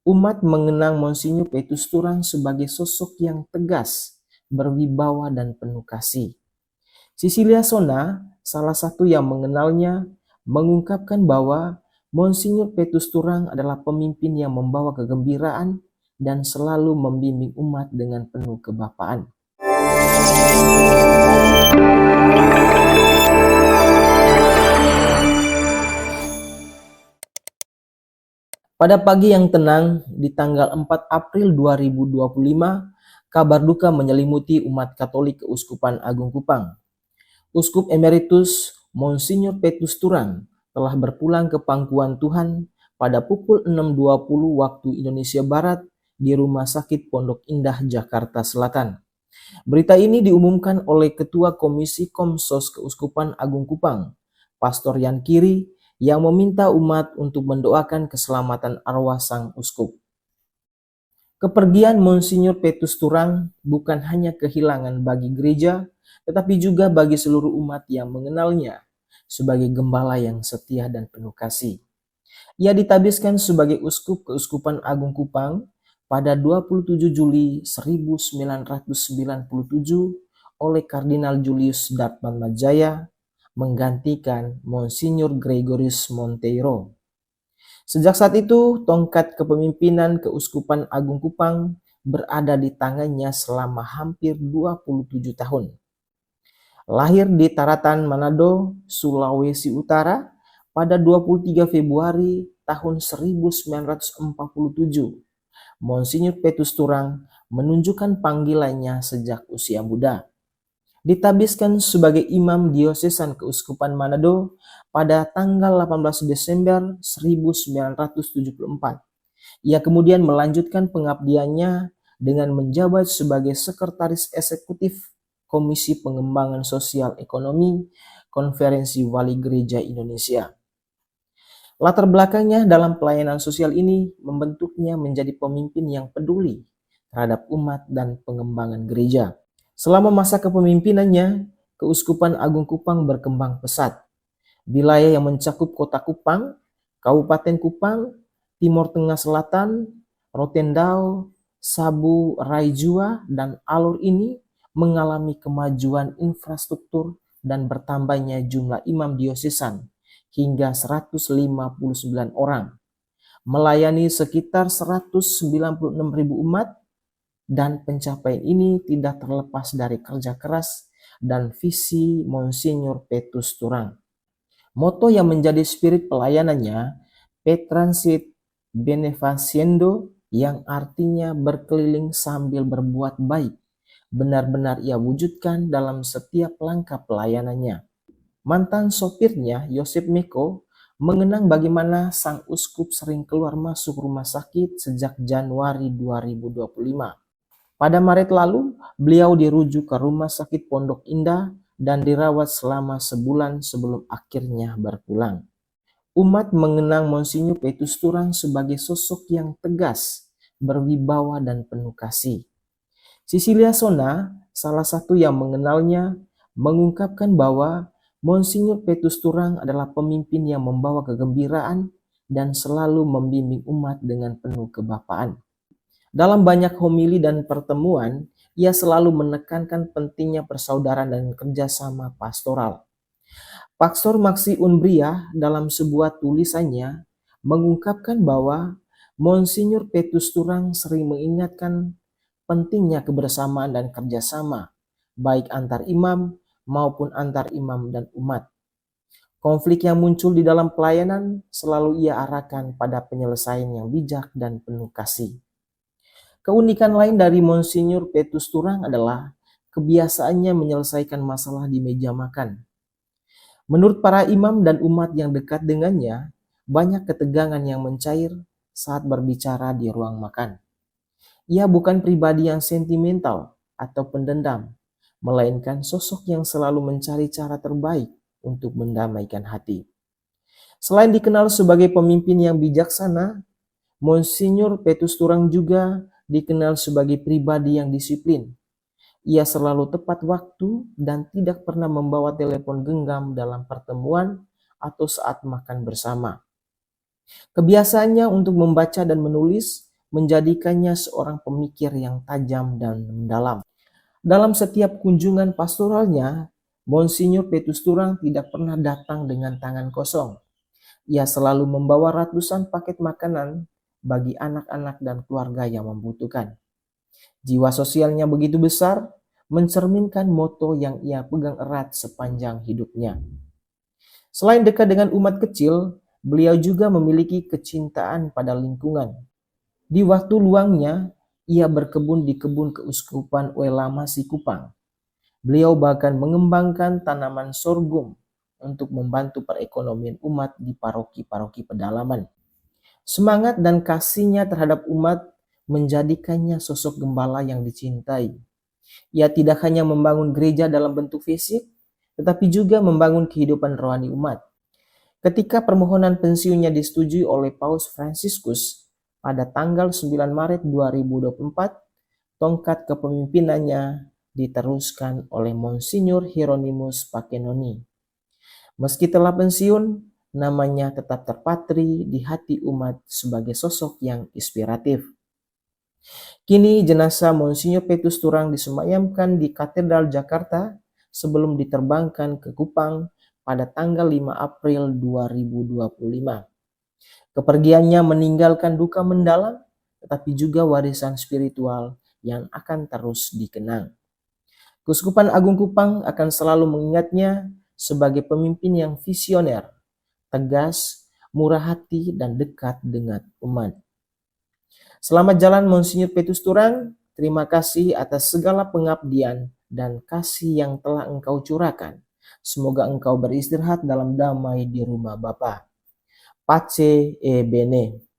Umat mengenang Monsinyur Petrus Turang sebagai sosok yang tegas, berwibawa dan penuh kasih. Cecilia Sona, salah satu yang mengenalnya, mengungkapkan bahwa Monsinyur Petrus Turang adalah pemimpin yang membawa kegembiraan dan selalu membimbing umat dengan penuh kebapaan. Pada pagi yang tenang di tanggal 4 April 2025, kabar duka menyelimuti umat Katolik Keuskupan Agung Kupang. Uskup Emeritus Monsinyur Petrus Turang telah berpulang ke pangkuan Tuhan pada pukul 6.20 waktu Indonesia Barat di Rumah Sakit Pondok Indah, Jakarta Selatan. Berita ini diumumkan oleh Ketua Komisi Komsos Keuskupan Agung Kupang, Pastor Yan Kiri, yang meminta umat untuk mendoakan keselamatan arwah sang uskup. Kepergian Monsinyur Petrus Turang bukan hanya kehilangan bagi gereja, tetapi juga bagi seluruh umat yang mengenalnya sebagai gembala yang setia dan penuh kasih. Ia ditabiskan sebagai uskup Keuskupan Agung Kupang pada 27 Juli 1997 oleh Kardinal Julius Darmatmajaya menggantikan Monsinyur Gregorius Monteiro. Sejak saat itu, tongkat kepemimpinan Keuskupan Agung Kupang berada di tangannya selama hampir 27 tahun. Lahir di Taratan, Manado, Sulawesi Utara pada 23 Februari tahun 1947, Monsinyur Petrus Turang menunjukkan panggilannya sejak usia muda. Ditabiskan sebagai Imam Diosesan Keuskupan Manado pada tanggal 18 Desember 1974. Ia kemudian melanjutkan pengabdiannya dengan menjabat sebagai Sekretaris Eksekutif Komisi Pengembangan Sosial Ekonomi Konferensi Wali Gereja Indonesia. Latar belakangnya dalam pelayanan sosial ini membentuknya menjadi pemimpin yang peduli terhadap umat dan pengembangan gereja. Selama masa kepemimpinannya, Keuskupan Agung Kupang berkembang pesat. Wilayah yang mencakup Kota Kupang, Kabupaten Kupang, Timur Tengah Selatan, Rotendao, Sabu, Raijua, dan Alor ini mengalami kemajuan infrastruktur dan bertambahnya jumlah imam diosesan hingga 159 orang, melayani sekitar 196.000 umat, dan pencapaian ini tidak terlepas dari kerja keras dan visi Monsinyur Petrus Turang. Moto yang menjadi spirit pelayanannya, Petransit Benefaciendo, yang artinya berkeliling sambil berbuat baik, benar-benar ia wujudkan dalam setiap langkah pelayanannya. Mantan sopirnya, Yosep Meko, mengenang bagaimana sang uskup sering keluar masuk rumah sakit sejak Januari 2025. Pada Maret lalu, beliau dirujuk ke Rumah Sakit Pondok Indah dan dirawat selama sebulan sebelum akhirnya berpulang. Umat mengenang Monsinyur Petrus Turang sebagai sosok yang tegas, berwibawa dan penuh kasih. Cecilia Sona, salah satu yang mengenalnya, mengungkapkan bahwa Monsinyur Petrus Turang adalah pemimpin yang membawa kegembiraan dan selalu membimbing umat dengan penuh kebapaan. Dalam banyak homili dan pertemuan, ia selalu menekankan pentingnya persaudaraan dan kerjasama pastoral. Pastor Maxi Unbria dalam sebuah tulisannya mengungkapkan bahwa Monsinyur Petrus Turang sering mengingatkan pentingnya kebersamaan dan kerjasama, baik antar imam maupun antar imam dan umat. Konflik yang muncul di dalam pelayanan selalu ia arahkan pada penyelesaian yang bijak dan penuh kasih. Keunikan lain dari Monsinyur Petrus Turang adalah kebiasaannya menyelesaikan masalah di meja makan. Menurut para imam dan umat yang dekat dengannya, banyak ketegangan yang mencair saat berbicara di ruang makan. Ia bukan pribadi yang sentimental atau pendendam, melainkan sosok yang selalu mencari cara terbaik untuk mendamaikan hati. Selain dikenal sebagai pemimpin yang bijaksana, Monsinyur Petrus Turang juga dikenal sebagai pribadi yang disiplin. Ia selalu tepat waktu dan tidak pernah membawa telepon genggam dalam pertemuan atau saat makan bersama. Kebiasaannya untuk membaca dan menulis menjadikannya seorang pemikir yang tajam dan mendalam. Dalam setiap kunjungan pastoralnya, Monsinyur Petrus Turang tidak pernah datang dengan tangan kosong. Ia selalu membawa ratusan paket makanan bagi anak-anak dan keluarga yang membutuhkan. Jiwa sosialnya begitu besar, mencerminkan moto yang ia pegang erat sepanjang hidupnya. Selain dekat dengan umat kecil, beliau juga memiliki kecintaan pada lingkungan. Di waktu luangnya, ia berkebun di kebun keuskupan Uelama Sikupang. Beliau bahkan mengembangkan tanaman sorghum untuk membantu perekonomian umat di paroki-paroki pedalaman. Semangat dan kasihnya terhadap umat menjadikannya sosok gembala yang dicintai. Ia tidak hanya membangun gereja dalam bentuk fisik, tetapi juga membangun kehidupan rohani umat. Ketika permohonan pensiunnya disetujui oleh Paus Fransiskus pada tanggal 9 Maret 2024, tongkat kepemimpinannya diteruskan oleh Monsinyur Hieronymus Pakenoni. Meski telah pensiun, namanya tetap terpatri di hati umat sebagai sosok yang inspiratif. Kini jenazah Monsinyur Petrus Turang disemayamkan di Katedral Jakarta sebelum diterbangkan ke Kupang pada tanggal 5 April 2025. Kepergiannya meninggalkan duka mendalam, tetapi juga warisan spiritual yang akan terus dikenang. Keuskupan Agung Kupang akan selalu mengingatnya sebagai pemimpin yang visioner, tegas, murah hati, dan dekat dengan umat. Selamat jalan Monsinyur Petrus Turang, terima kasih atas segala pengabdian dan kasih yang telah engkau curahkan. Semoga engkau beristirahat dalam damai di rumah Bapa. Pace e bene.